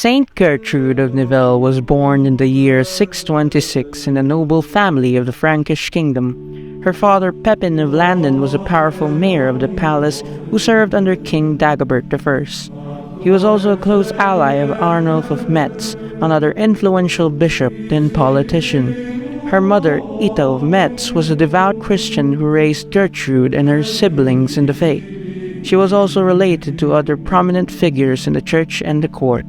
Saint Gertrude of Nivelles was born in the year 626 in a noble family of the Frankish kingdom. Her father Pepin of Landen was a powerful mayor of the palace who served under King Dagobert I. He was also a close ally of Arnulf of Metz, another influential bishop and politician. Her mother, Ita of Metz, was a devout Christian who raised Gertrude and her siblings in the faith. She was also related to other prominent figures in the church and the court.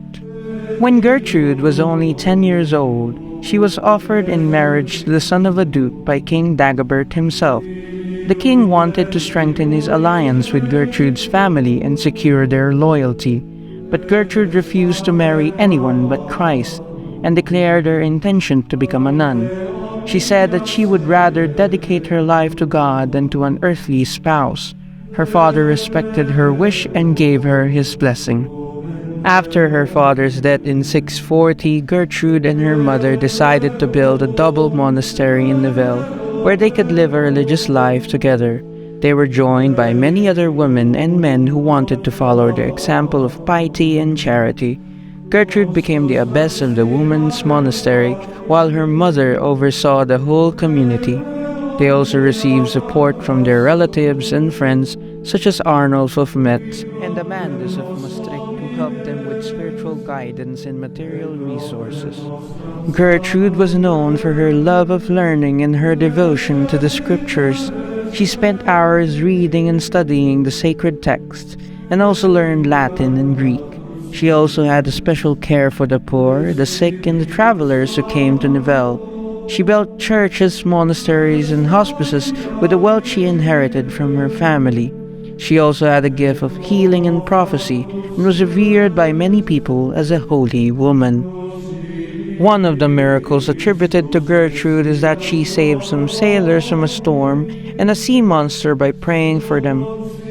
When Gertrude was only 10 years old, she was offered in marriage to the son of a duke by King Dagobert himself. The king wanted to strengthen his alliance with Gertrude's family and secure their loyalty, but Gertrude refused to marry anyone but Christ and declared her intention to become a nun. She said that she would rather dedicate her life to God than to an earthly spouse. Her father respected her wish and gave her his blessing. After her father's death in 640, Gertrude and her mother decided to build a double monastery in Nivelles, where they could live a religious life together. They were joined by many other women and men who wanted to follow the example of piety and charity. Gertrude became the abbess of the women's monastery, while her mother oversaw the whole community. They also received support from their relatives and friends, such as Arnulf of Metz and Amandus of Maastricht, who helped them with spiritual guidance and material resources. Gertrude was known for her love of learning and her devotion to the scriptures. She spent hours reading and studying the sacred texts, and also learned Latin and Greek. She also had a special care for the poor, the sick, and the travelers who came to Nivelles. She built churches, monasteries, and hospices with the wealth she inherited from her family. She also had a gift of healing and prophecy, and was revered by many people as a holy woman. One of the miracles attributed to Gertrude is that she saved some sailors from a storm and a sea monster by praying for them.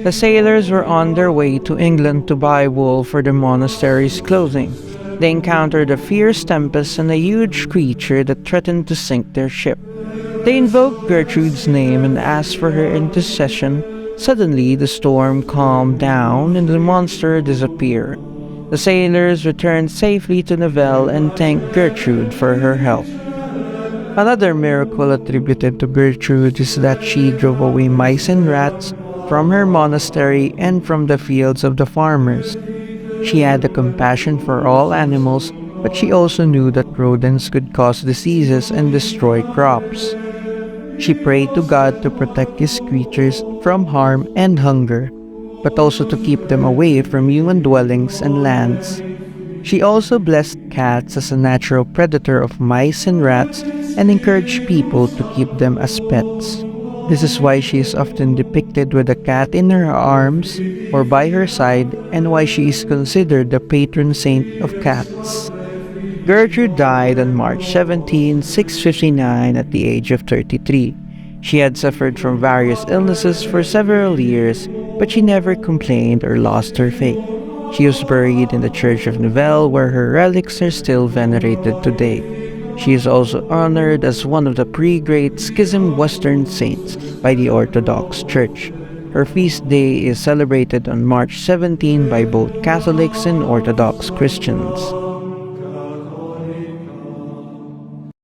The sailors were on their way to England to buy wool for the monastery's clothing. They encountered a fierce tempest and a huge creature that threatened to sink their ship. They invoked Gertrude's name and asked for her intercession. Suddenly, the storm calmed down and the monster disappeared. The sailors returned safely to Nivelles and thanked Gertrude for her help. Another miracle attributed to Gertrude is that she drove away mice and rats from her monastery and from the fields of the farmers. She had a compassion for all animals, but she also knew that rodents could cause diseases and destroy crops. She prayed to God to protect His creatures from harm and hunger, but also to keep them away from human dwellings and lands. She also blessed cats as a natural predator of mice and rats and encouraged people to keep them as pets. This is why she is often depicted with a cat in her arms or by her side, and why she is considered the patron saint of cats. Gertrude died on March 17, 659 at the age of 33. She had suffered from various illnesses for several years, but she never complained or lost her faith. She was buried in the church of Nivelles, where her relics are still venerated today. She is also honored as one of the pre-Great Schism Western saints by the Orthodox Church. Her feast day is celebrated on March 17 by both Catholics and Orthodox Christians.